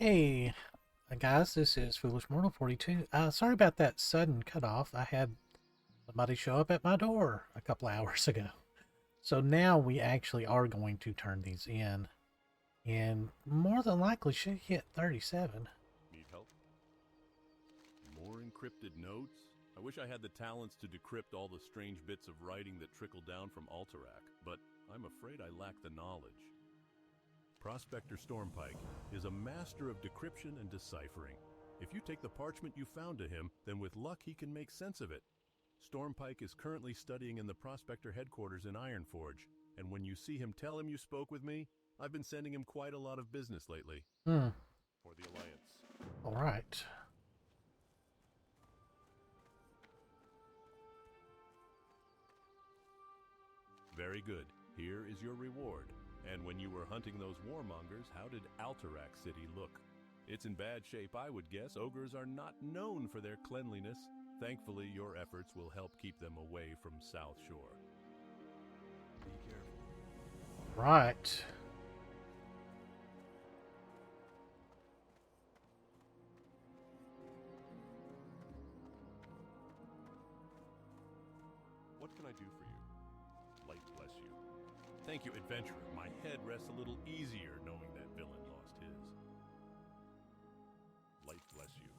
Hey, guys, this is Foolish Mortal 42. Sorry about that sudden cutoff. I had somebody show up at my door a couple hours ago. So now we actually are going to turn these in, and more than likely should hit 37. Need help? More encrypted notes? I wish I had the talents to decrypt all the strange bits of writing that trickle down from Alterac, but I'm afraid I lack the knowledge. Prospector Stormpike is a master of decryption and deciphering. If you take the parchment you found to him, then with luck he can make sense of it. Stormpike is currently studying in the Prospector headquarters in Ironforge, and when you see him, tell him you spoke with me. I've been sending him quite a lot of business lately. For the Alliance. All right. Very good. Here is your reward. And when you were hunting those warmongers, how did Alterac City look? It's in bad shape, I would guess. Ogres are not known for their cleanliness. Thankfully, your efforts will help keep them away from South Shore. Be careful. Right. What can I do for you? Light bless you. Thank you, adventurer. My head rests a little easier knowing that villain lost his. Light bless you.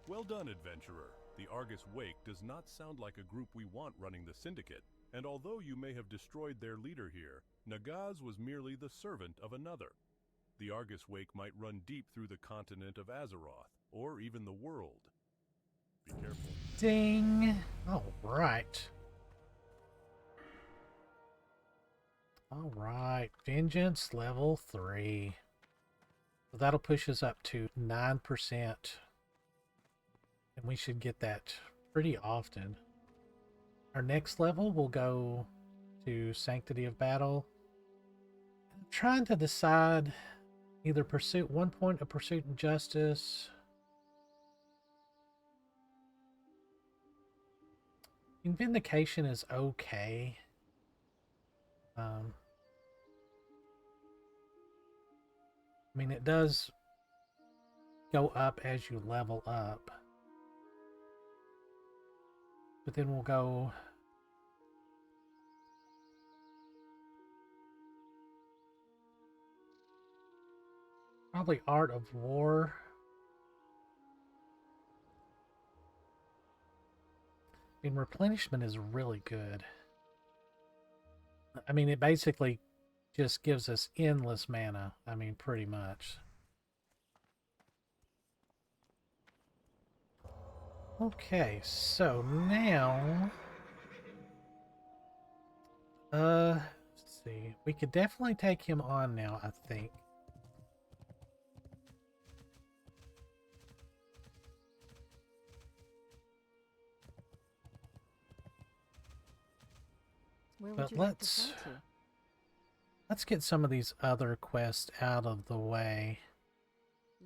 Well done, adventurer. The Argus Wake does not sound like a group we want running the Syndicate, and although you may have destroyed their leader here, Nagaz was merely the servant of another. The Argus Wake might run deep through the continent of Azeroth, or even the world. Be careful. Ding. All right. All right. Vengeance level 3. So that'll push us up to 9%. And we should get that pretty often. Our next level will go to Sanctity of Battle. I'm trying to decide either pursuit 1 point of Pursuit and Justice. Vindication is okay. I mean, it does go up as you level up. But then we'll go probably Art of War. I mean, replenishment is really good. I mean, it basically just gives us endless mana. I mean, pretty much. Okay, so now... let's see. We could definitely take him on now, I think. Where would But you like to fly to? let's get some of these other quests out of the way.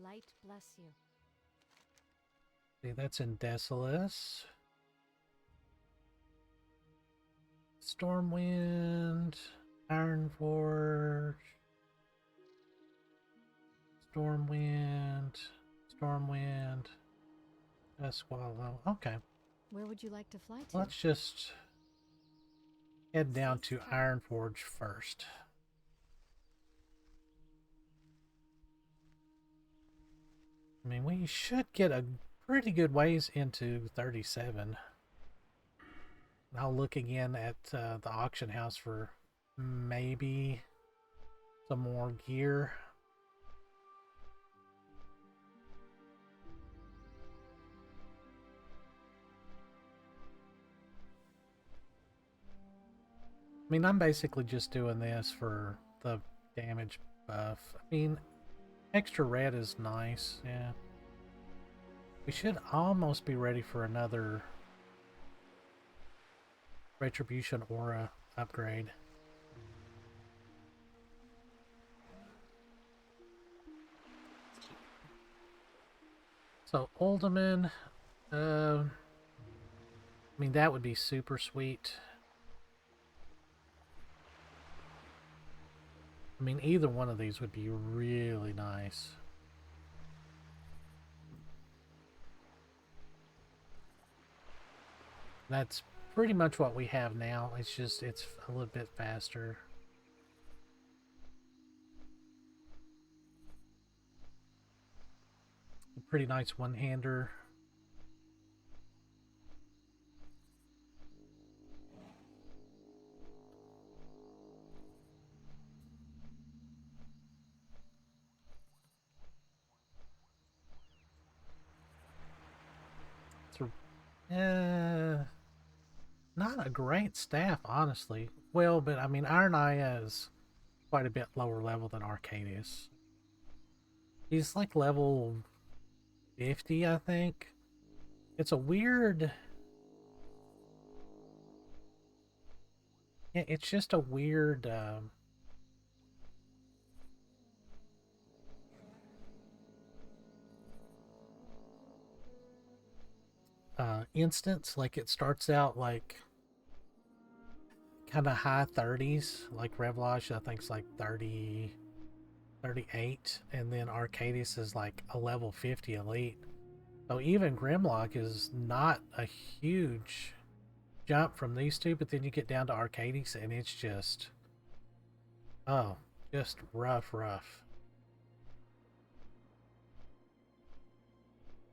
Light bless you. See, that's in Desolus. Stormwind, Ironforge, Stormwind, Duskwallow. Okay. Where would you like to fly to? Let's just head down to Ironforge first. I mean, we should get a pretty good ways into 37. I'll look again at the auction house for maybe some more gear. I mean, I'm basically just doing this for the damage buff. I mean, extra red is nice, yeah. We should almost be ready for another Retribution Aura upgrade. So, Uldaman, I mean, that would be super sweet. I mean, either one of these would be really nice. That's pretty much what we have now. It's just, it's a little bit faster. A pretty nice one-hander. Not a great staff, honestly. Well, but I mean, Iron Eye is quite a bit lower level than Arcadius. He's like level 50, I think. It's a weird... Yeah, it's just a weird... instance. Like, it starts out like kind of high 30s, like Revlage I think's like 30, 38, and then Arcadius is like a level 50 elite. So even Grimlock is not a huge jump from these two, but then you get down to Arcadius and it's just, oh, just rough.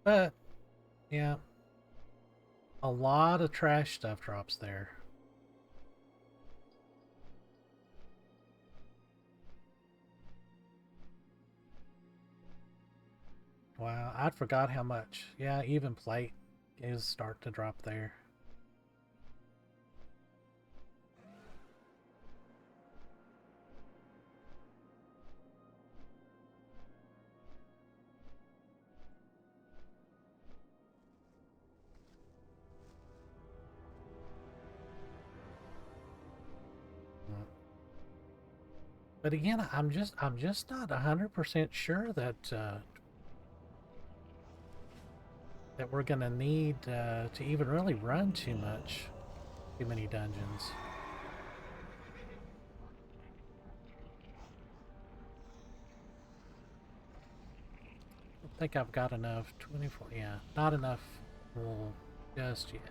But yeah, a lot of trash stuff drops there. Wow, I forgot how much. Yeah, even plate is start to drop there. But again, I'm just not 100% sure that that we're gonna need to even really run too many dungeons. I don't think I've got enough. 24, yeah, not enough wool just yet.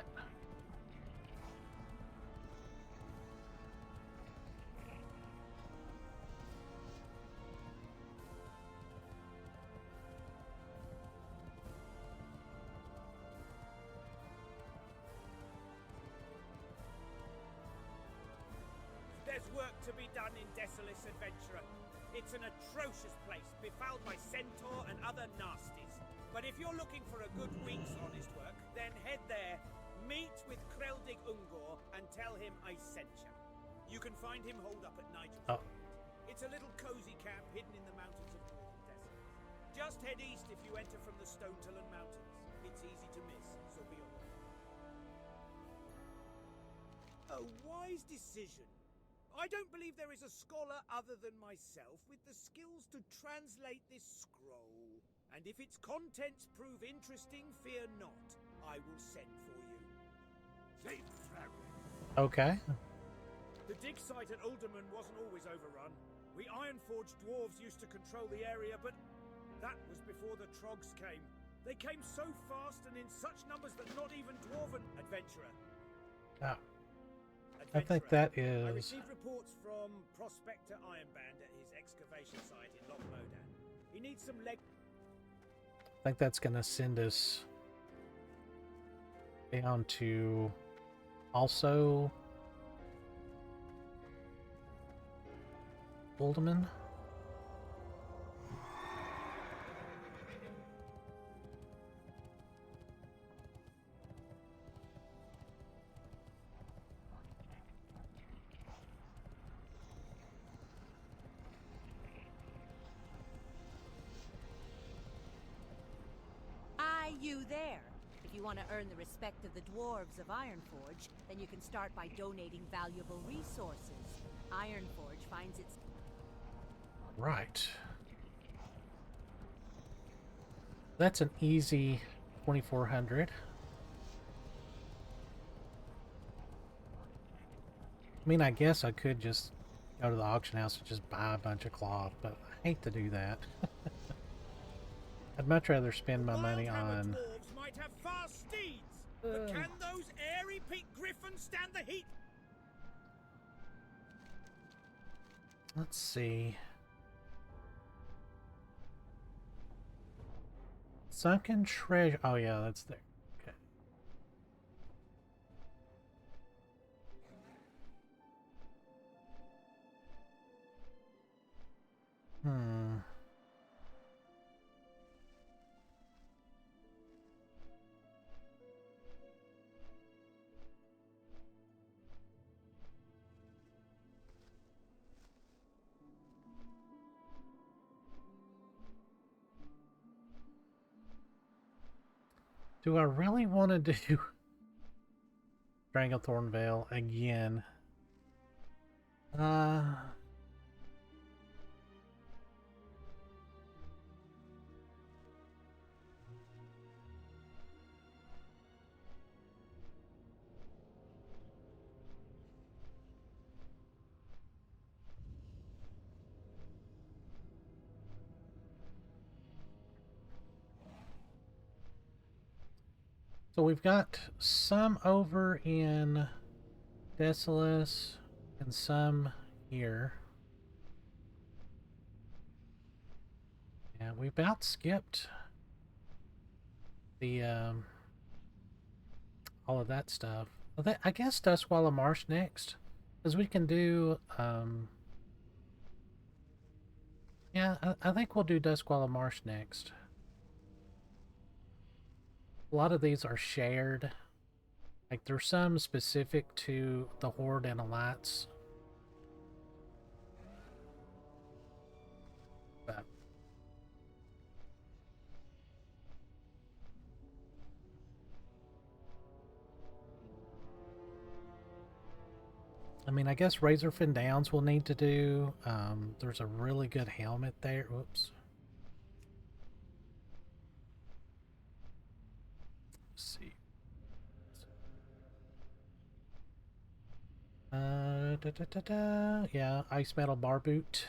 There's work to be done in Desolate Adventurer. It's an atrocious place, befouled by centaur and other nasties. But if you're looking for a good week's honest work, then head there, meet with Kreldig Ungor, and tell him I sent you. You can find him holed up at Nigel's. Oh. It's a little cozy camp hidden in the mountains of Northern Desolate. Just head east if you enter from the Stonetalon Mountains. It's easy to miss, so be aware. A wise decision. I don't believe there is a scholar other than myself with the skills to translate this scroll. And if its contents prove interesting, fear not. I will send for you. Safe travel. Okay. The dig site at Ulderman wasn't always overrun. We Ironforged dwarves used to control the area, but that was before the Trogs came. They came so fast and in such numbers that not even dwarven adventurer. Ah. I think that is... I received reports from Prospector Ironband at his excavation site in Loch Modan. He needs some leg... I think that's going to send us down to also Ulderman. You there. If you want to earn the respect of the dwarves of Ironforge, then you can start by donating valuable resources. Ironforge finds its... Right. That's an easy 2,400. I mean, I guess I could just go to the auction house and just buy a bunch of cloth, but I hate to do that. I'd much rather spend my money on... dwarves might have fast steeds, but can those airy pink griffins stand the heat? Let's see. Sunken treasure. Oh yeah, that's there. Okay. Hmm. Do I really want to do Stranglethorn Vale again? So we've got some over in Desolus and some here. Yeah, we about skipped the all of that stuff. I guess Duskwallow Marsh next, because we can do yeah, I think we'll do Duskwallow Marsh next. A lot of these are shared. Like, there's some specific to the Horde and Alliance. But I mean, I guess Razorfin Downs we'll need to do. There's a really good helmet there. Whoops. Let's see. Yeah, Ice Metal Bar Boot.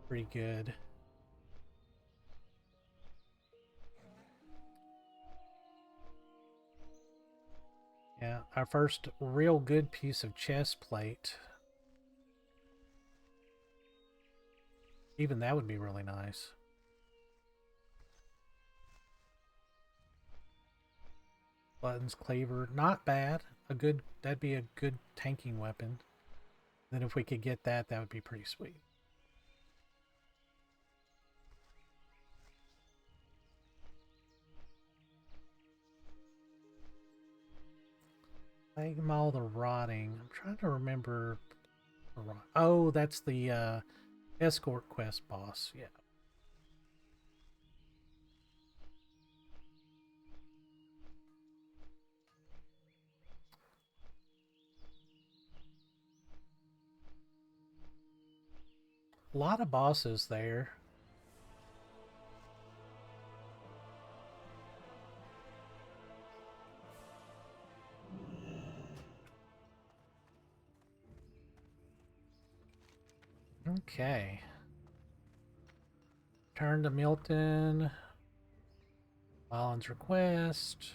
Pretty good. Yeah, our first real good piece of chest plate. Even that would be really nice. Buttons, cleaver, not bad. That'd be a good tanking weapon. Then if we could get that, that would be pretty sweet. Maul the Rotting. I'm trying to remember. Oh, that's the escort quest boss. Yeah. A lot of bosses there. Okay. Turn to Milton. Valen's request.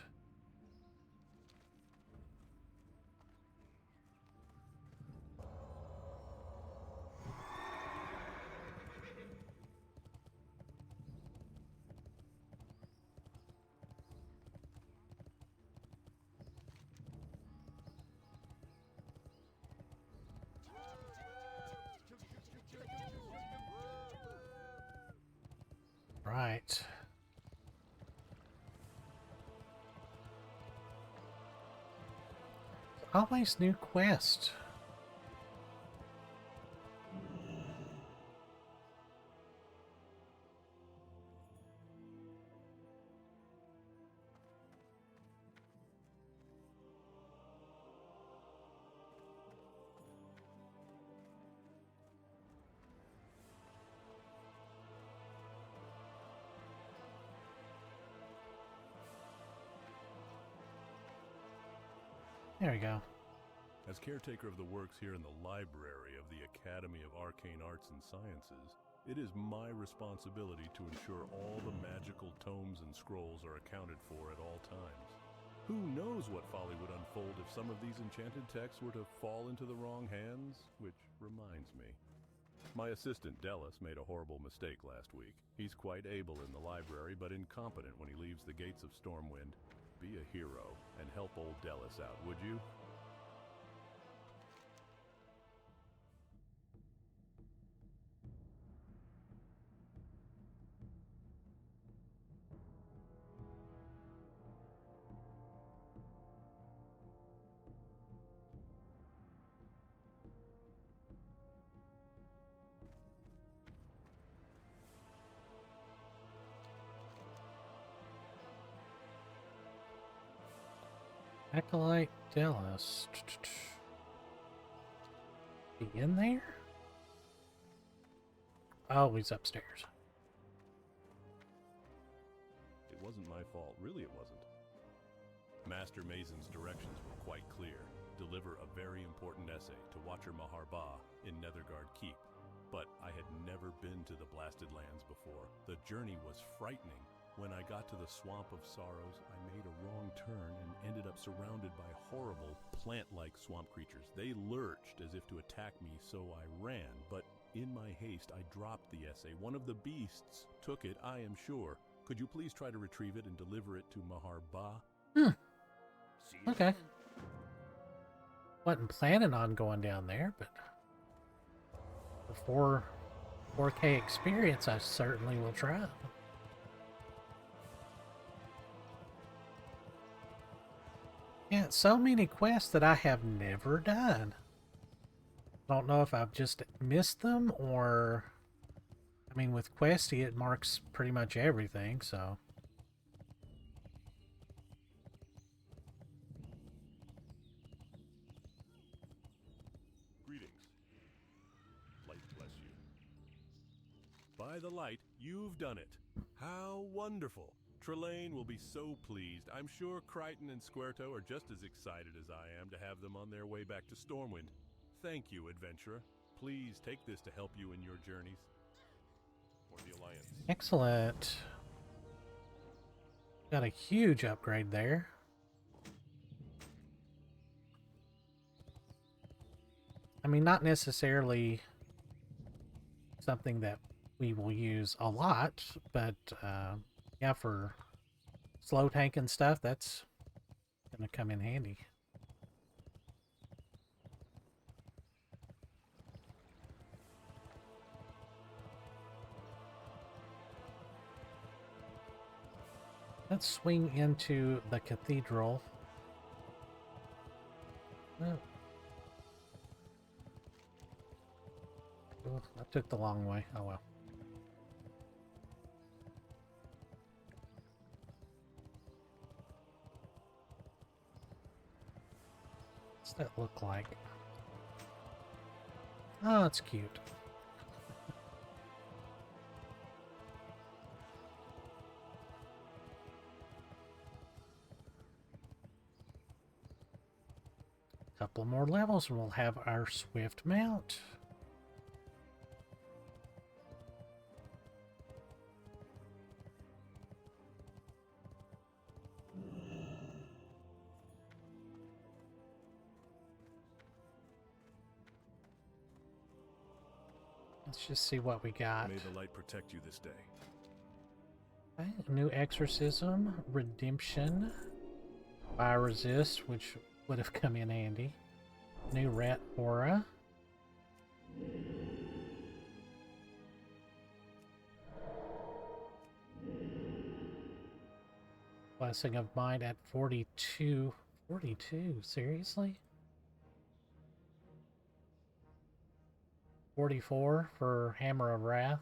Right. Always new quest. There we go. As caretaker of the works here in the library of the Academy of Arcane Arts and Sciences, it is my responsibility to ensure all the magical tomes and scrolls are accounted for at all times. Who knows what folly would unfold if some of these enchanted texts were to fall into the wrong hands? Which reminds me. My assistant Dellis made a horrible mistake last week. He's quite able in the library, but incompetent when he leaves the gates of Stormwind. Be a hero and help old Dellis out, would you? Acolyte Dallas. He in there? Oh, he's upstairs. It wasn't my fault. Really, it wasn't. Master Mazen's directions were quite clear. Deliver a very important essay to Watcher Maharbah in Netherguard Keep. But I had never been to the Blasted Lands before. The journey was frightening. When I got to the Swamp of Sorrows, I made a wrong turn and ended up surrounded by horrible plant-like swamp creatures. They lurched as if to attack me, so I ran. But in my haste, I dropped the essay. One of the beasts took it, I am sure. Could you please try to retrieve it and deliver it to Maharbah? Okay. Wasn't planning on going down there, but for 4K experience, I certainly will try. Yeah, so many quests that I have never done. I don't know if I've just missed them or... I mean, with Questie, it marks pretty much everything, so... Greetings. Light bless you. By the light, you've done it. How wonderful. Trelane will be so pleased. I'm sure Crichton and Squirto are just as excited as I am to have them on their way back to Stormwind. Thank you, adventurer. Please take this to help you in your journeys. For the Alliance. Excellent. Got a huge upgrade there. I mean, not necessarily something that we will use a lot, but yeah, for slow tank and stuff, that's going to come in handy. Let's swing into the cathedral. Oh. Oh, I took the long way. Oh well. What's that look like? Oh, it's cute. Couple more levels and we'll have our swift mount. Let's just see what we got. May the light protect you this day. Okay, new exorcism, redemption, fire resist, which would have come in handy. New rat aura. Blessing of Mind at 42. 42, seriously? 44 for Hammer of Wrath.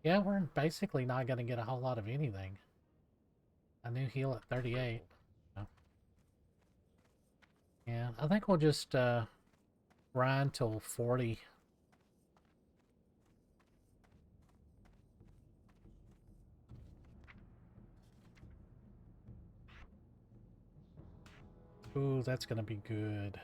Yeah, we're basically not going to get a whole lot of anything. A new heal at 38. Oh. Yeah, I think we'll just grind till 40. Ooh, that's going to be good.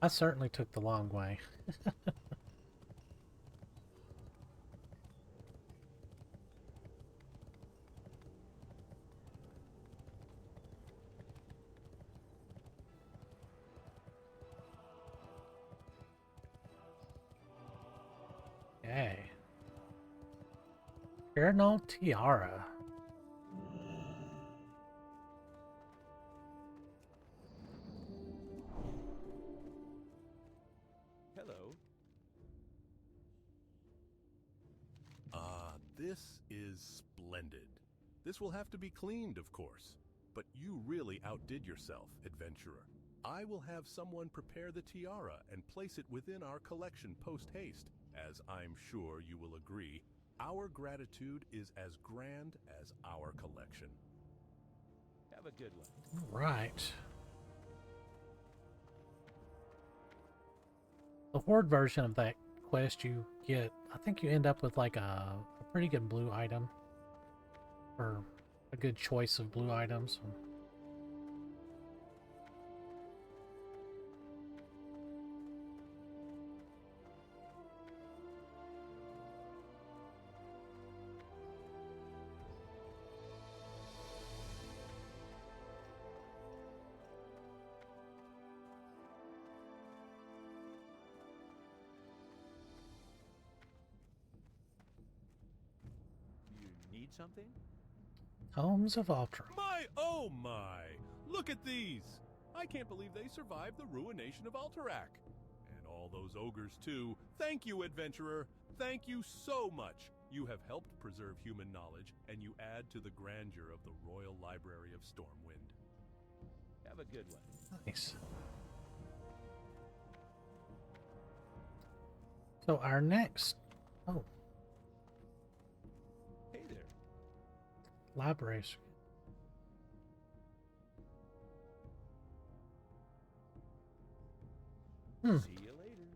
I certainly took the long way. Okay. Eternal Tiara. Hello. This is splendid. This will have to be cleaned, of course. But you really outdid yourself, adventurer. I will have someone prepare the tiara and place it within our collection post-haste. As I'm sure you will agree, our gratitude is as grand as our collection. Have a good one. All right. The horde version of that quest you get, I think you end up with like a pretty good blue item. Or a good choice of blue items. You need something? Homes of Ultra. My, oh my! Look at these! I can't believe they survived the ruination of Alterac. And all those ogres too. Thank you, adventurer! Thank you so much! You have helped preserve human knowledge, and you add to the grandeur of the Royal Library of Stormwind. Have a good one. Nice. So our next... Oh. Hey there. Library. See you later.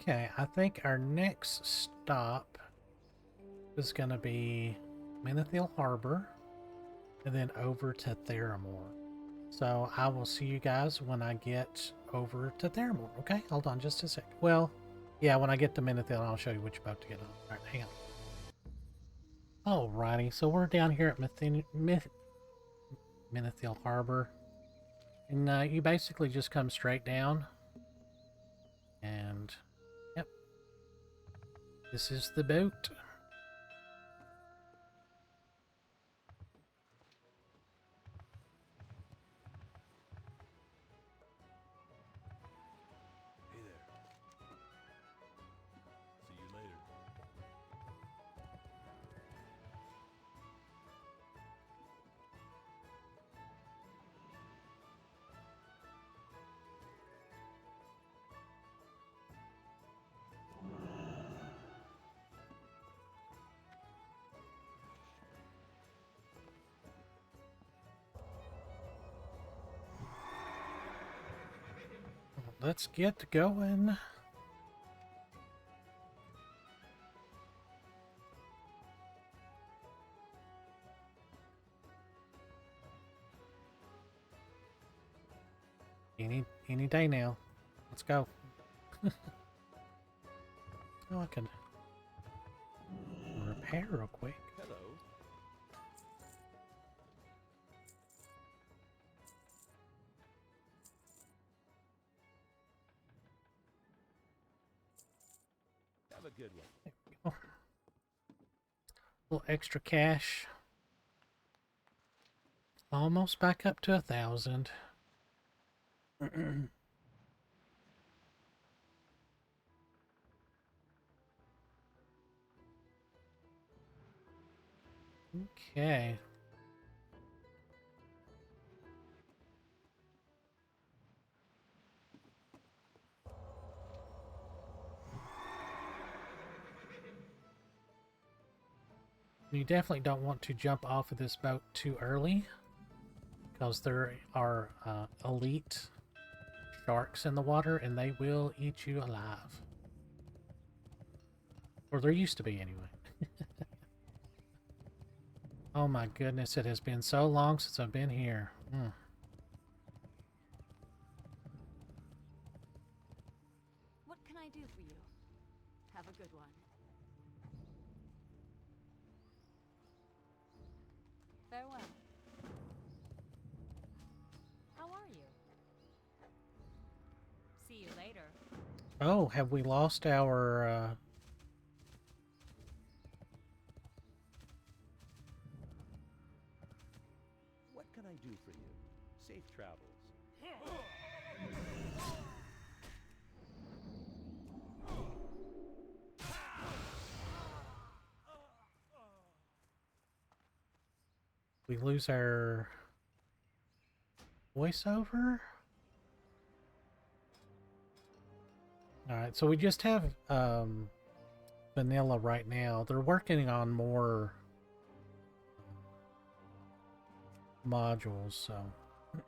Okay, I think our next stop is going to be Menethil Harbor and then over to Theramore. So I will see you guys when I get over to Theramore. Okay, hold on just a sec. Well, yeah, when I get to Menethil, I'll show you which boat to get on. All right, hang on. Alrighty, so we're down here at Menethil Harbor. And you basically just come straight down. And, yep. This is the boat. Hey there. See you later. Let's get going. Any day now. Let's go. Oh, I can repair real quick. Hello. Have a good one. There we go. A little extra cash. Almost back up to 1,000. Okay. You definitely don't want to jump off of this boat too early, because there are elite sharks in the water and they will eat you alive. Or there used to be anyway. Oh my goodness, it has been so long since I've been here. What can I do for you? Have a good one. Farewell. How are you? See you later. Oh, have we lost our, What can I do for you? Safe travels. we lose our voiceover? Alright, so we just have vanilla right now. They're working on more modules, so we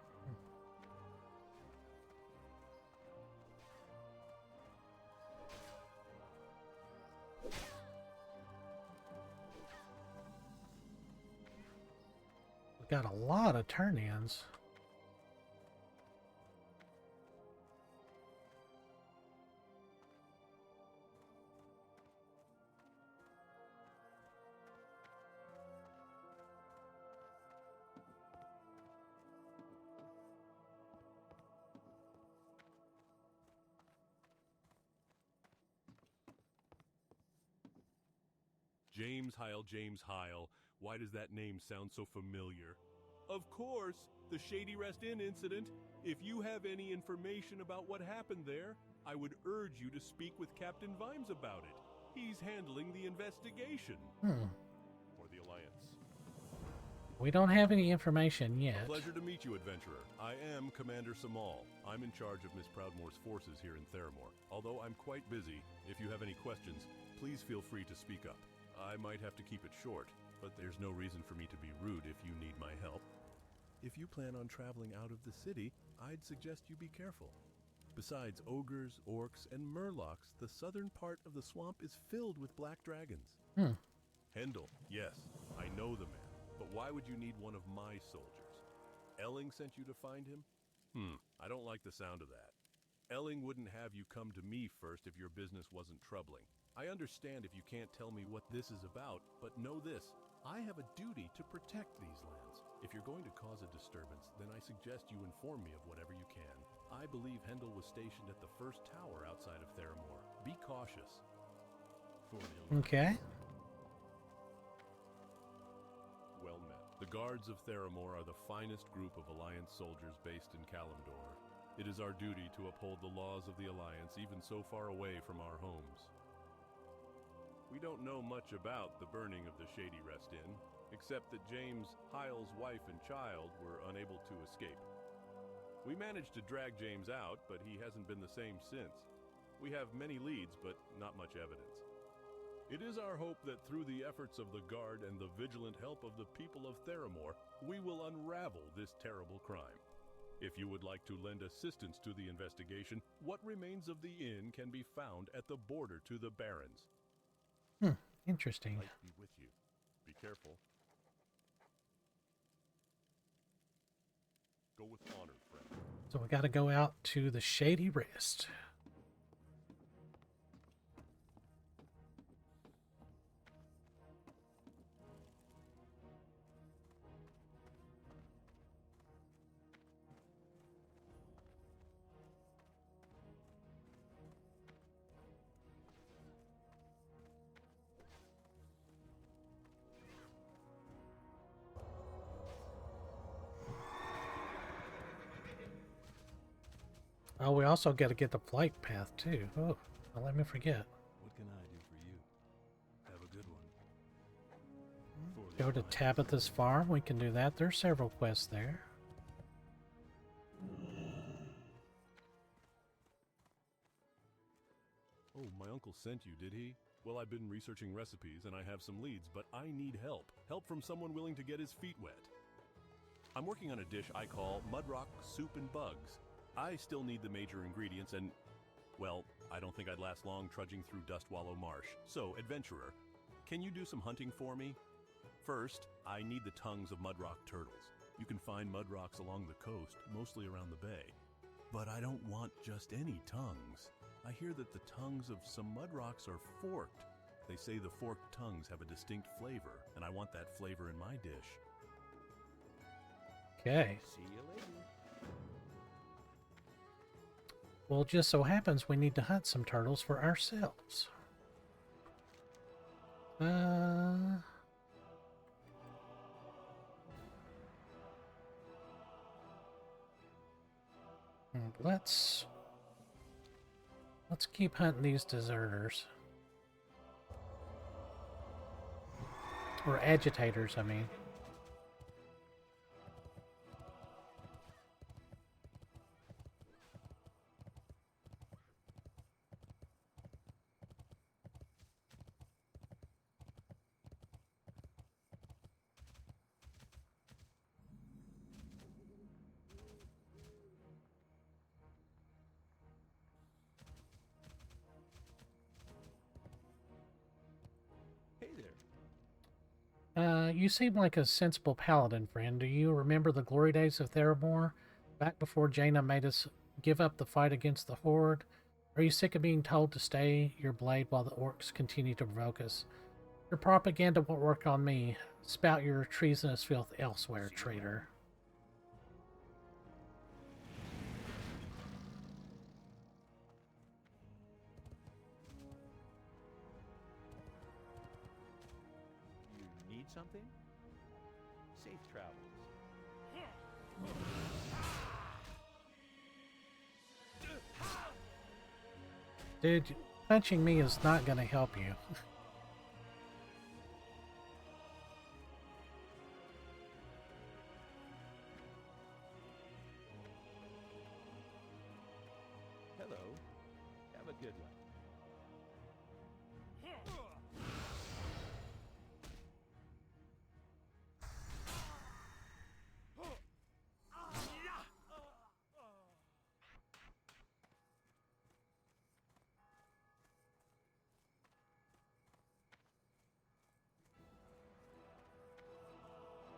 got a lot of turn-ins. James Heil. Why does that name sound so familiar? Of course, the Shady Rest Inn incident. If you have any information about what happened there, I would urge you to speak with Captain Vimes about it. He's handling the investigation. Or the Alliance. We don't have any information yet. A pleasure to meet you, adventurer. I am Commander Samal. I'm in charge of Miss Proudmoore's forces here in Theramore. Although I'm quite busy, if you have any questions, please feel free to speak up. I might have to keep it short, but there's no reason for me to be rude if you need my help. If you plan on traveling out of the city, I'd suggest you be careful. Besides ogres, orcs, and murlocs, the southern part of the swamp is filled with black dragons. Hendel, yes, I know the man, but why would you need one of my soldiers? Elling sent you to find him? I don't like the sound of that. Elling wouldn't have you come to me first if your business wasn't troubling. I understand if you can't tell me what this is about, but know this. I have a duty to protect these lands. If you're going to cause a disturbance, then I suggest you inform me of whatever you can. I believe Hendel was stationed at the first tower outside of Theramore. Be cautious. Okay. Well met. The guards of Theramore are the finest group of Alliance soldiers based in Kalimdor. It is our duty to uphold the laws of the Alliance even so far away from our homes. We don't know much about the burning of the Shady Rest Inn, except that James Heil's wife and child were unable to escape. We managed to drag James out, but he hasn't been the same since. We have many leads, but not much evidence. It is our hope that through the efforts of the Guard and the vigilant help of the people of Theramore, we will unravel this terrible crime. If you would like to lend assistance to the investigation, what remains of the inn can be found at the border to the Barrens. Interesting. Might be with you. Be careful. Go with honor, friend. So we got to go out to the Shady Rest. Oh, we also got to get the flight path too. Oh, don't let me forget. What can I do for you? Have a good one. Go to Tabitha's farm. We can do that. There's several quests there. Oh, my uncle sent you, did he? Well, I've been researching recipes and I have some leads, but I need help. Help from someone willing to get his feet wet. I'm working on a dish I call Mudrock Soup and Bugs. I still need the major ingredients and, well, I don't think I'd last long trudging through Duskwallow Marsh. So, adventurer, can you do some hunting for me? First, I need the tongues of mudrock turtles. You can find mudrocks along the coast, mostly around the bay. But I don't want just any tongues. I hear that the tongues of some mudrocks are forked. They say the forked tongues have a distinct flavor, and I want that flavor in my dish. Okay. See you later. Well, it just so happens we need to hunt some turtles for ourselves. Let's keep hunting these deserters. Or agitators, I mean. Hey there. You seem like a sensible paladin, friend. Do you remember the glory days of Theramore? Back before Jaina made us give up the fight against the Horde? Are you sick of being told to stay your blade while the orcs continue to provoke us? Your propaganda won't work on me. Spout your treasonous filth elsewhere, traitor. You need something? Safe travels. Dude, punching me is not going to help you. Hello. Have a good one.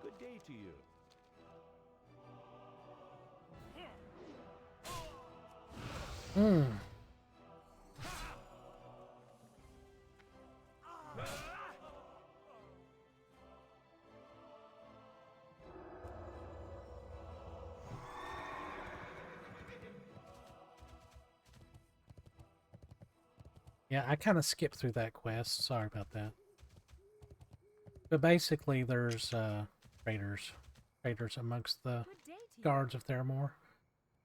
Good day to you. Hmm. Yeah, I kind of skipped through that quest. Sorry about that. But basically, there's raiders amongst the Good day to you. guards of Theramore.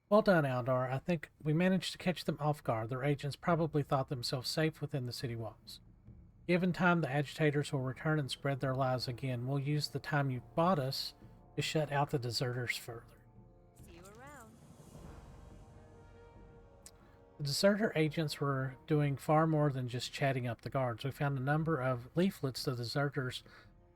Well done, Aldar. I think we managed to catch them off guard. Their agents probably thought themselves safe within the city walls. Given time, the agitators will return and spread their lies again. We'll use the time you bought us to shut out the deserters further. See you around. The deserter agents were doing far more than just chatting up the guards. We found a number of leaflets the deserters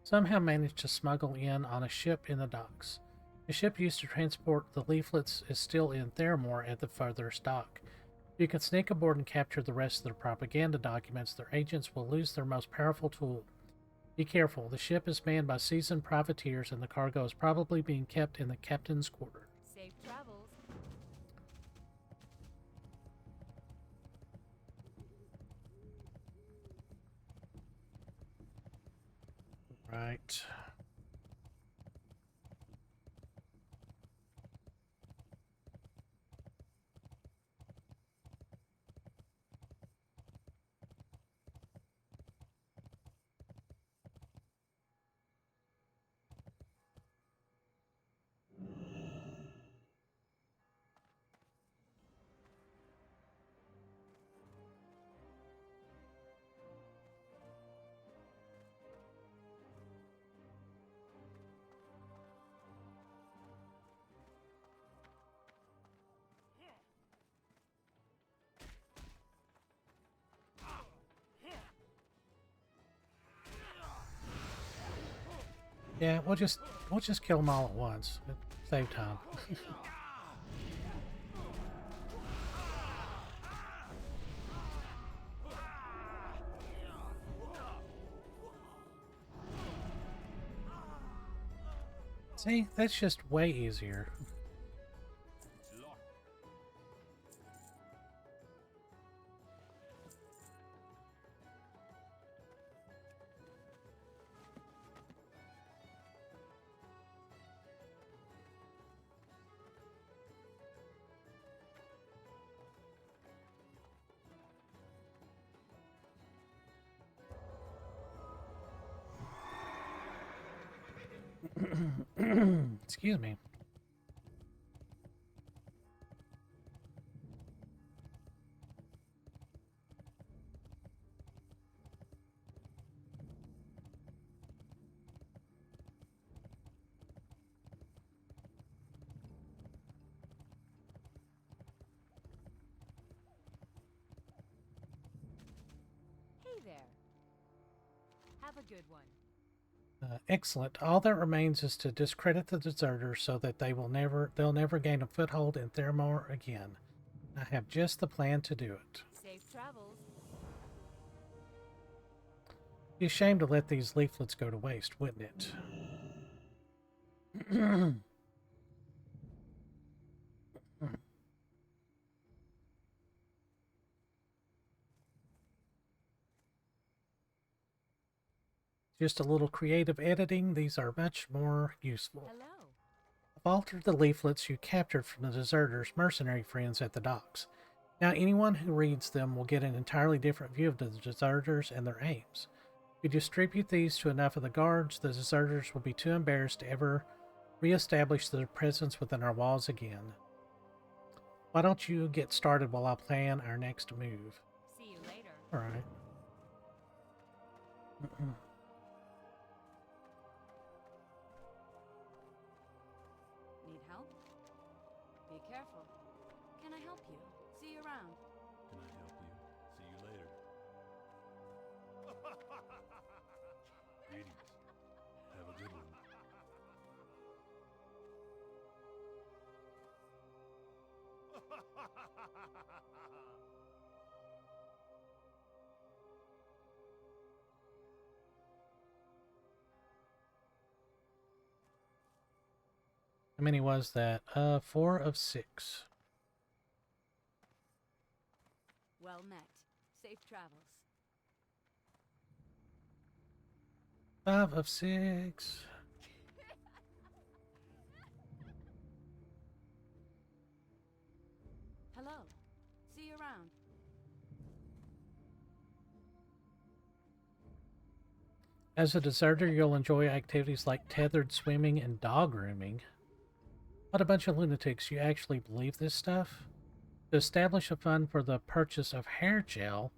somehow managed to smuggle in on a ship in the docks. The ship used to transport the leaflets is still in Theramore at the furthest dock. If you can sneak aboard and capture the rest of their propaganda documents, their agents will lose their most powerful tool. Be careful, the ship is manned by seasoned privateers and the cargo is probably being kept in the captain's quarters. Safe travels. Right. Yeah, we'll just kill them all at once. Save time. See, that's just way easier. It's locked. Excuse me. Hey there. Have a good one. Excellent. All that remains is to discredit the deserters so that they'll never gain a foothold in Theramore again. I have just the plan to do it. Safe travels. Be a shame to let these leaflets go to waste, wouldn't it? Just a little creative editing, these are much more useful. Hello. I've altered the leaflets you captured from the deserters' mercenary friends at the docks. Now anyone who reads them will get an entirely different view of the deserters and their aims. If you distribute these to enough of the guards, the deserters will be too embarrassed to ever re-establish their presence within our walls again. Why don't you get started while I plan our next move? See you later. Alright. Need help? Be careful. Can I help you? See you around. Can I help you? See you later. Greetings. Have a good one. How many was that? 4 of 6. Well met. Safe travels. 5 of 6. Hello. See you around. As a deserter, you'll enjoy activities like tethered swimming and dog grooming. What a bunch of lunatics. You actually believe this stuff? To establish a fund for the purchase of hair gel.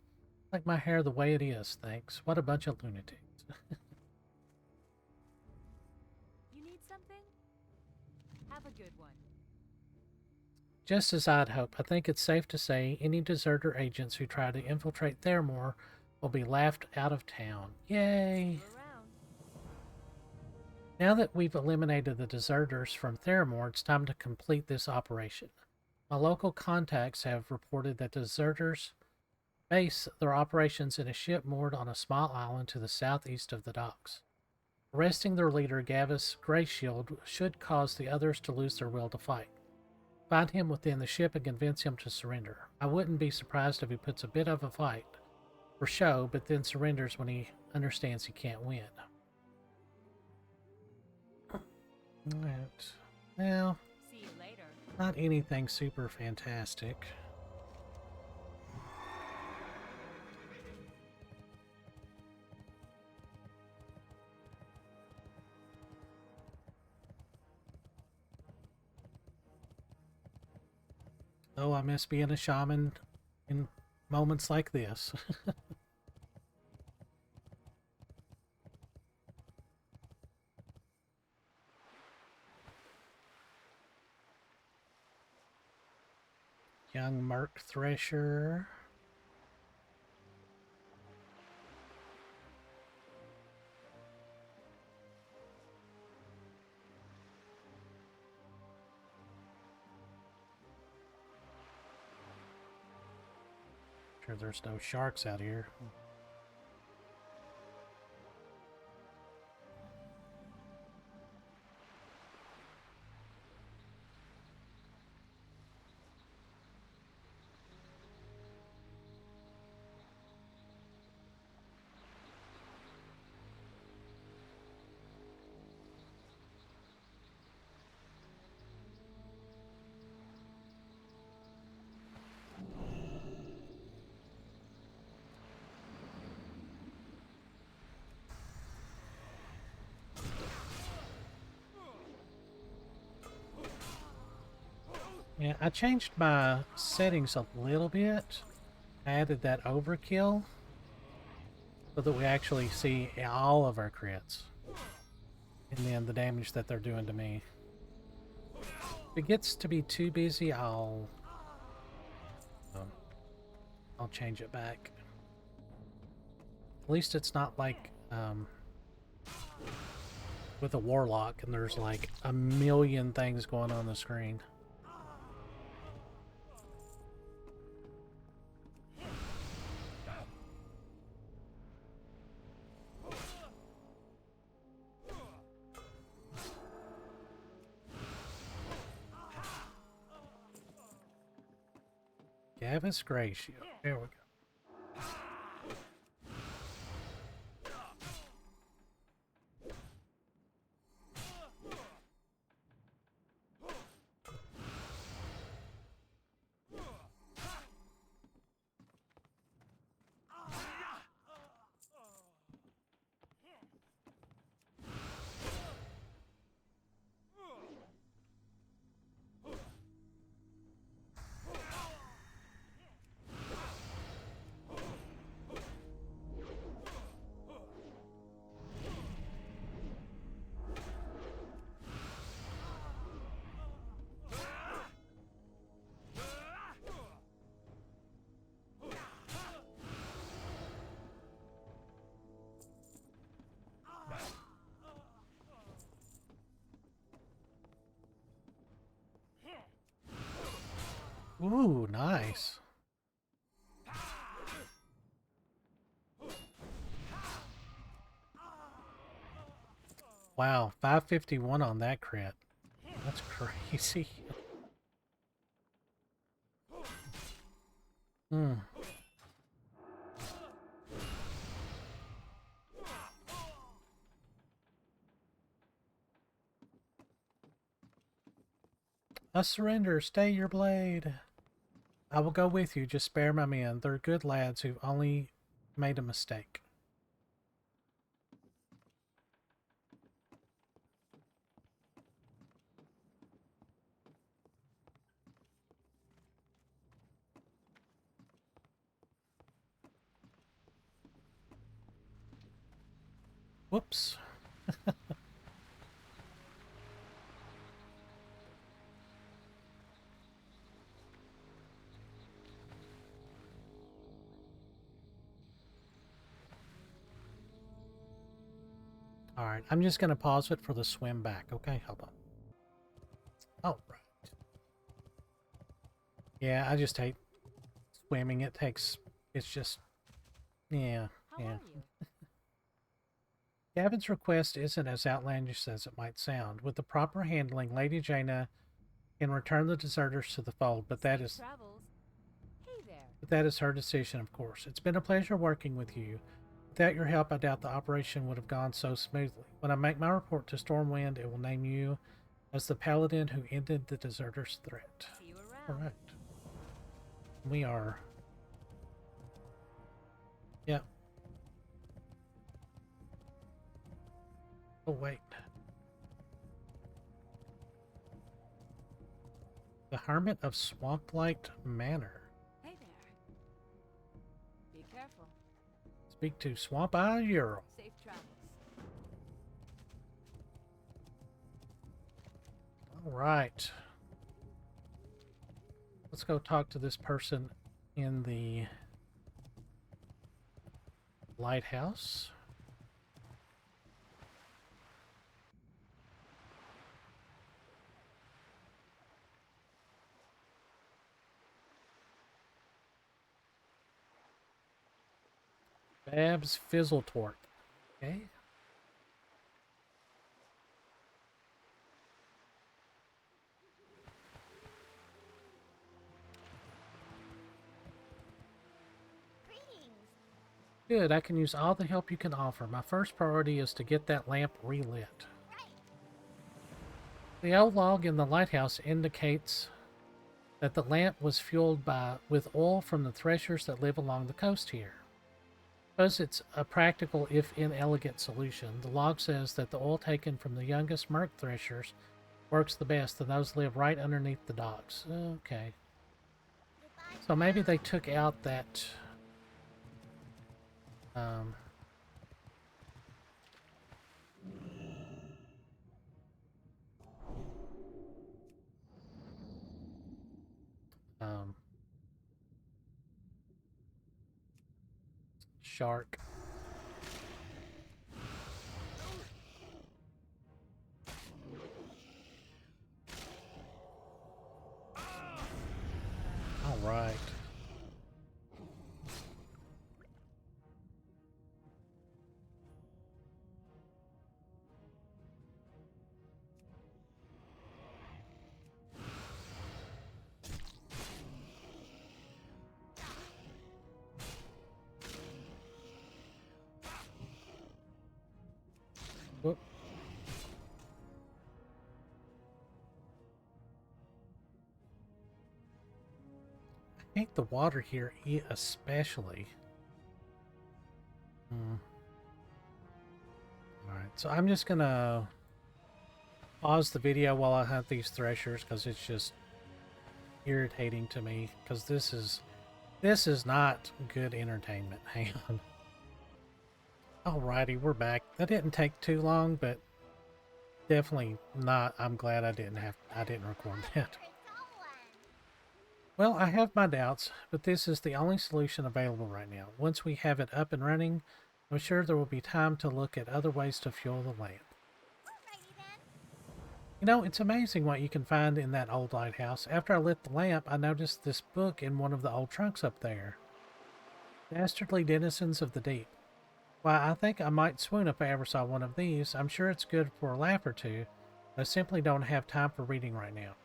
Like my hair the way it is, thanks. What a bunch of lunatics. You need something? Have a good one. Just as I'd hope, I think it's safe to say any deserter agents who try to infiltrate Theramore will be laughed out of town. Yay! See you around. Now that we've eliminated the deserters from Theramore, it's time to complete this operation. My local contacts have reported that deserters base their operations in a ship moored on a small island to the southeast of the docks. Arresting their leader, Gavis Greyshield, should cause the others to lose their will to fight. Find him within the ship and convince him to surrender. I wouldn't be surprised if he puts a bit of a fight for show, but then surrenders when he understands he can't win. Alright. Well, See you later. not anything super fantastic. Oh, I miss being a shaman in moments like this. Young Merc Thresher. Sure there's no sharks out here. Yeah, I changed my settings a little bit. I added that overkill so that we actually see all of our crits. And then the damage that they're doing to me. If it gets to be too busy, I'll change it back. At least it's not like with a warlock and there's like a million things going on the screen. Gavis Gracio. There we go. Ooh, nice. Wow, 551 on that crit. That's crazy. Hmm. I surrender. Stay your blade. I will go with you. Just spare my men. They're good lads who've only made a mistake. Whoops. All right, I'm just going to pause it for the swim back. Okay, hold on. All right. Yeah, I just hate swimming. It's just, yeah, How yeah. are you? Gavin's request isn't as outlandish as it might sound. With the proper handling, Lady Jaina can return the deserters to the fold, but that is Travels. Hey there. her decision, of course. It's been a pleasure working with you. Without your help, I doubt the operation would have gone so smoothly. When I make my report to Stormwind, it will name you as the Paladin who ended the deserters' threat. See you around. Correct. We are. Yep. Oh, wait. The Hermit of Swamplight Manor. Hey there. Be careful. Speak to Swamp Eye Earl. Safe travels. All right. Let's go talk to this person in the lighthouse. Babs Fizzletort. Okay. Good, I can use all the help you can offer. My first priority is to get that lamp relit. The old log in the lighthouse indicates that the lamp was fueled with oil from the threshers that live along the coast here. Because it's a practical, if inelegant, solution, the log says that the oil taken from the youngest merc threshers works the best, and those live right underneath the docks. Okay. So maybe they took out that... Um, shark. All right. Whoop. I think the water here especially. Alright, so I'm just gonna pause the video while I hunt these threshers because it's just irritating to me because this is not good entertainment. Hang on. Alrighty, we're back. That didn't take too long, but definitely not. I'm glad I didn't record that. Well, I have my doubts, but this is the only solution available right now. Once we have it up and running, I'm sure there will be time to look at other ways to fuel the lamp. You know, it's amazing what you can find in that old lighthouse. After I lit the lamp, I noticed this book in one of the old trunks up there. Dastardly Denizens of the Deep. Why, I think I might swoon if I ever saw one of these. I'm sure it's good for a laugh or two, but I simply don't have time for reading right now.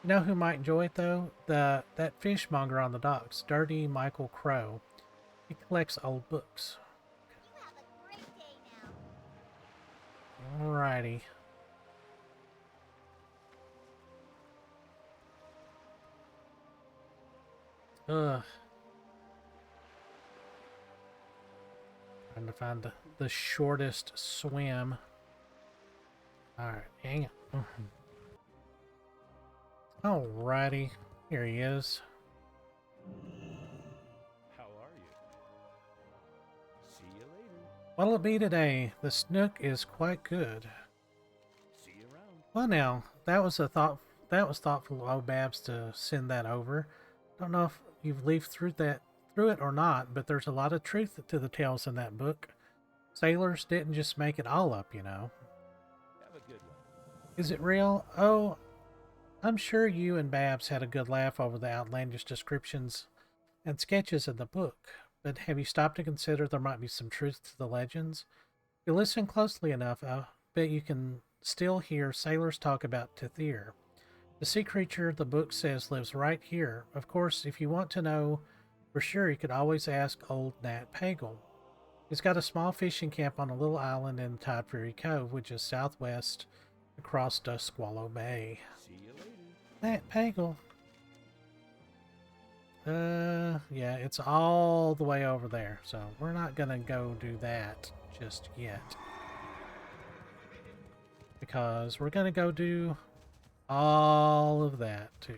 You know who might enjoy it, though? That fishmonger on the docks, Dirty Michael Crow. He collects old books. You have a great day now. Alrighty. Ugh. Trying to find the shortest swim. Alright, hang on. Alrighty, here he is. How are you? See you later. What'll it be today? The snook is quite good. See you around. Well, now that was thoughtful of Babs to send that over. Don't know if you've leafed through it or not, but there's a lot of truth to the tales in that book. Sailors didn't just make it all up, you know. Have a good one. Is it real? Oh, I'm sure you and Babs had a good laugh over the outlandish descriptions and sketches in the book, but have you stopped to consider there might be some truth to the legends? If you listen closely enough, I bet you can still hear sailors talk about Tethir. The sea creature the book says lives right here. Of course, if you want to know for sure, you could always ask old Nat Pagel. He's got a small fishing camp on a little island in Tide Fury Cove, which is southwest across Duskwallow Bay. See you later. Nat Pagel. Yeah, it's all the way over there, so we're not gonna go do that just yet. Because we're gonna go do all of that too.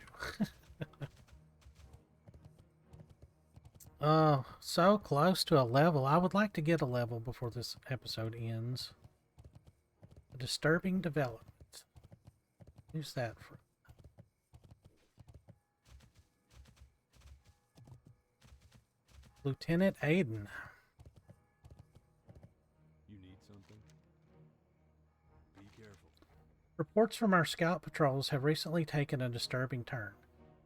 Oh, so close to a level. I would like to get a level before this episode ends. A disturbing development. Who's that from? Lieutenant Addon. You need something? Be careful. Reports from our scout patrols have recently taken a disturbing turn.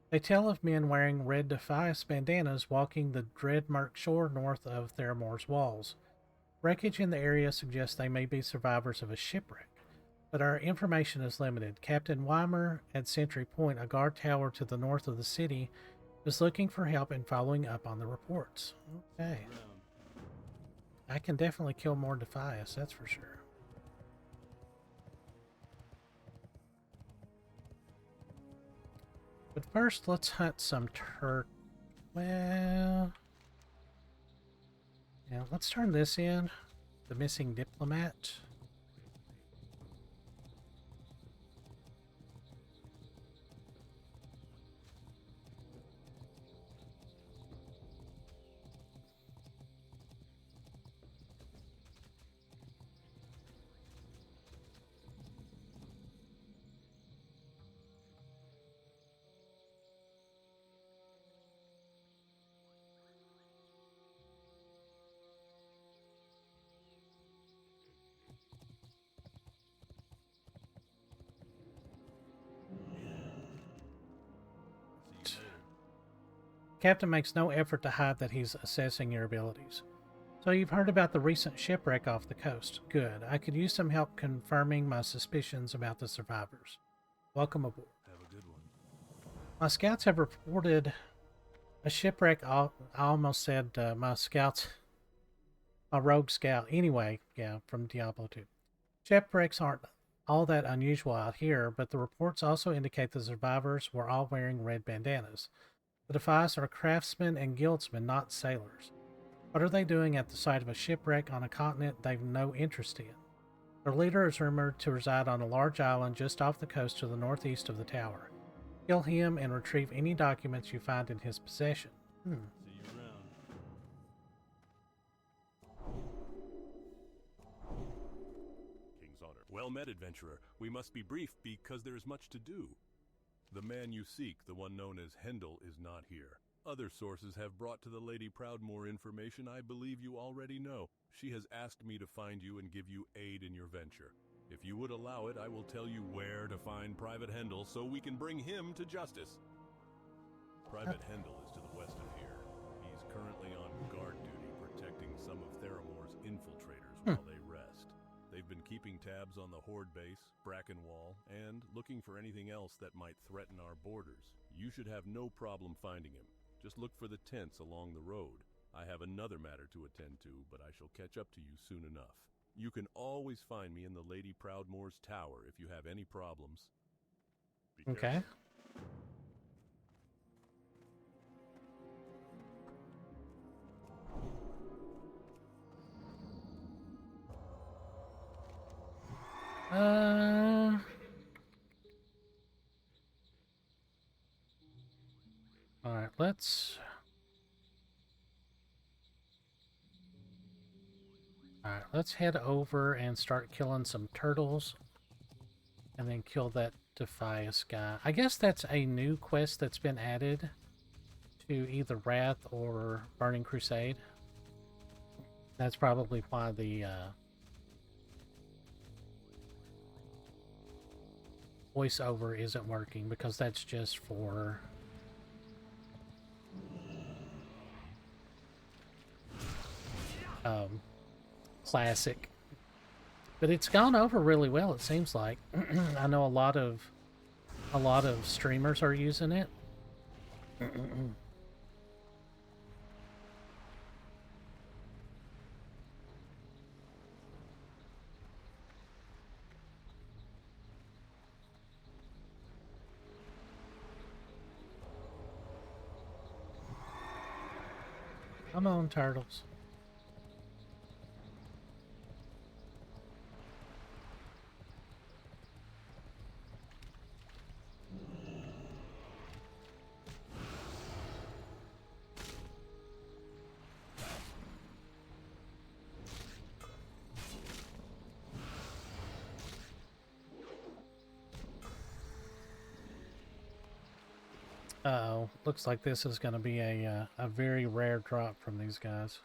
They tell of men wearing red Defias bandanas walking the Dreadmurk shore north of Theramore's walls. Wreckage in the area suggests they may be survivors of a shipwreck, but our information is limited. Captain Weimer at Sentry Point, a guard tower to the north of the city, is looking for help in following up on the reports. Okay. I can definitely kill more Defias, that's for sure. But first, let's hunt some well... yeah, let's turn this in. The missing diplomat. Captain makes no effort to hide that he's assessing your abilities. So you've heard about the recent shipwreck off the coast. Good. I could use some help confirming my suspicions about the survivors. Welcome aboard. Have a good one. My scouts have reported a shipwreck. I almost said my rogue scout. Anyway, yeah, from Diablo 2. Shipwrecks aren't all that unusual out here, but the reports also indicate the survivors were all wearing red bandanas. The Defias are craftsmen and guildsmen, not sailors. What are they doing at the site of a shipwreck on a continent they've no interest in? Their leader is rumored to reside on a large island just off the coast to the northeast of the tower. Kill him and retrieve any documents you find in his possession. See you around. King's Honor. Well met, adventurer. We must be brief because there is much to do. The man you seek, the one known as Hendel, is not here. Other sources have brought to the Lady Proudmoore information I believe you already know. She has asked me to find you and give you aid in your venture. If you would allow it, I will tell you where to find Private Hendel so we can bring him to justice. Private Hendel is to the west of here. He's currently on guard duty protecting some of Theramore's infiltrators while they rest. They've been keeping tabs on the Horde base, Brackenwall, and looking for anything else that might threaten our borders. You should have no problem finding him. Just look for the tents along the road. I have another matter to attend to, but I shall catch up to you soon enough. You can always find me in the Lady Proudmoore's tower if you have any problems. Be Okay. careful. Alright, let's... Alright, let's head over and start killing some turtles. And then kill that Defias guy. I guess that's a new quest that's been added to either Wrath or Burning Crusade. That's probably why the voiceover isn't working, because that's just for classic. But it's gone over really well, it seems like. I know a lot of streamers are using it. Come on, turtles. Uh-oh. Looks like this is going to be a very rare drop from these guys.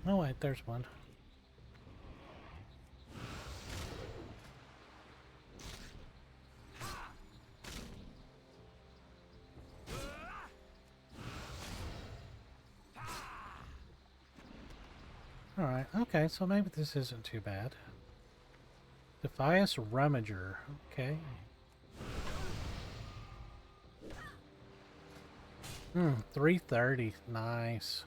Oh wait, there's one. Alright, okay, so maybe this isn't too bad. Defias Rummager, okay. 330, nice.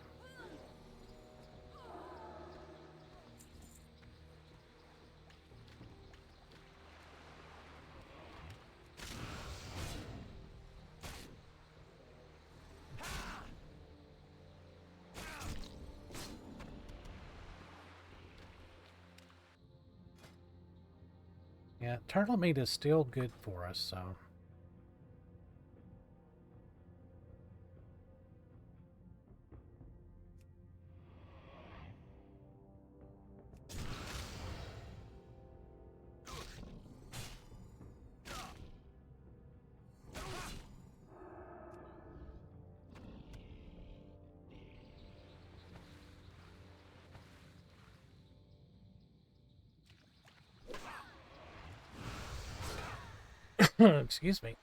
Yeah, turtle meat is still good for us, so. Excuse me.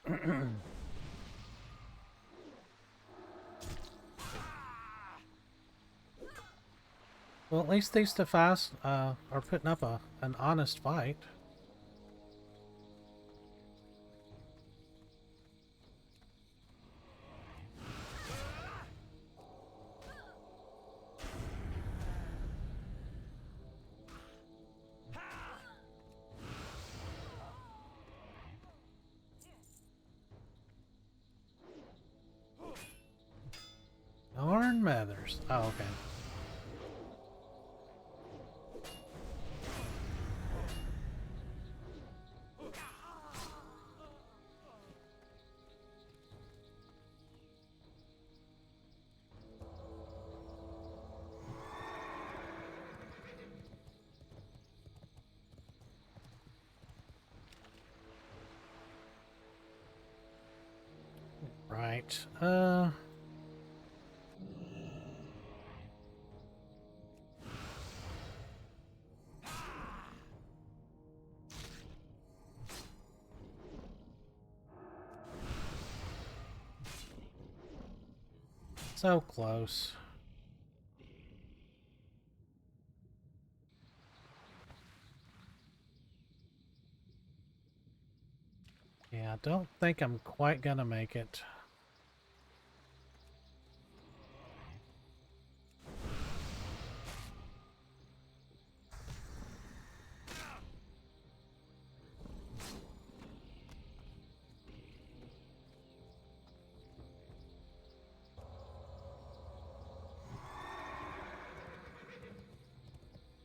Well, at least these Defias are putting up an honest fight. Darn mothers. Oh, okay. Right. So close. Yeah, I don't think I'm quite gonna make it.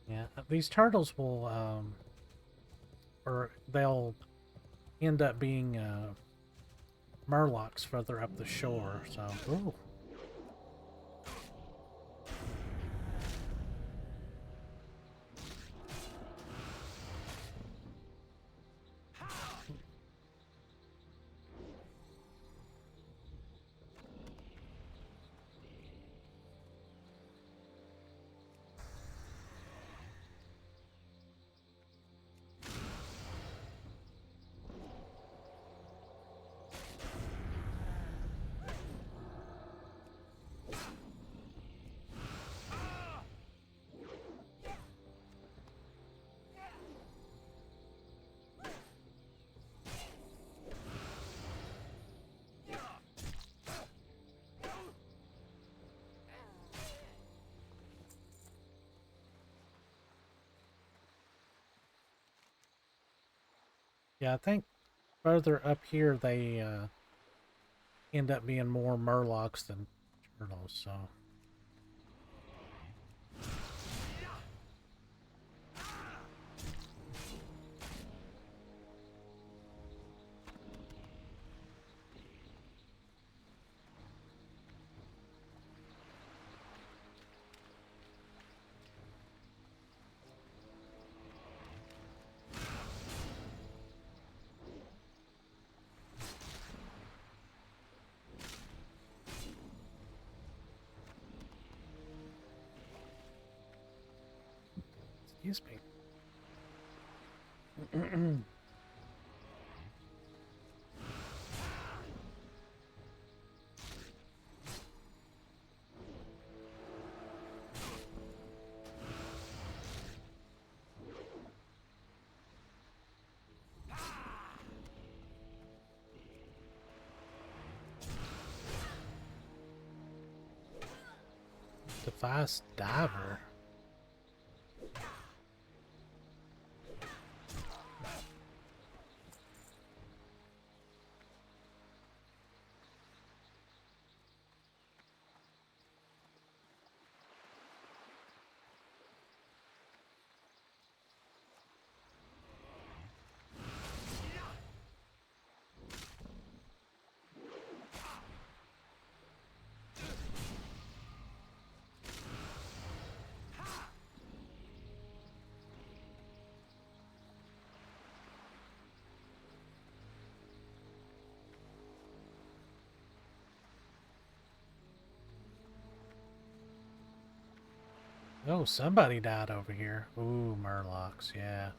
Yeah, these turtles will, or they'll end up being murlocs further up the shore. So, ooh. Yeah, I think further up here they end up being more murlocs than turtles, so. Excuse me. Defias diver. Oh, somebody died over here. Ooh, murlocs, yeah.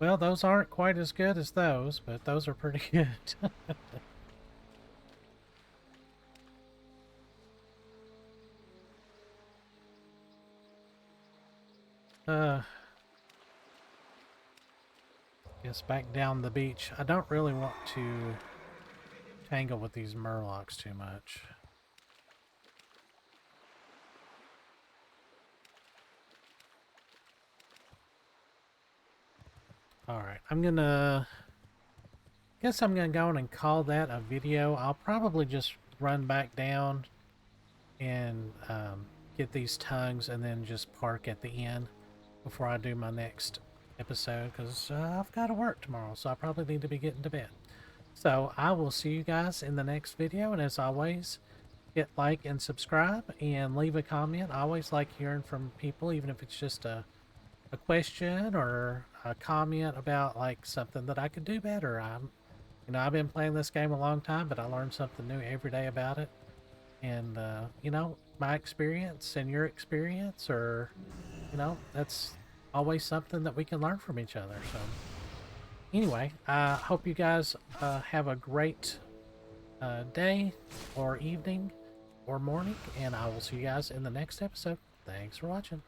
Well, those aren't quite as good as those, but those are pretty good. Guess back down the beach. I don't really want to tangle with these murlocs too much. Alright, guess I'm gonna go on and call that a video. I'll probably just run back down and get these tongues and then just park at the end before I do my next episode, because I've got to work tomorrow, so I probably need to be getting to bed. So I will see you guys in the next video, and as always, hit like and subscribe and leave a comment. I always like hearing from people, even if it's just a question or a comment about like something that I could do better. I've been playing this game a long time, but I learn something new every day about it. And my experience and your experience, or that's always something that we can learn from each other. So anyway, I hope you guys have a great day or evening or morning, and I will see you guys in the next episode. Thanks for watching.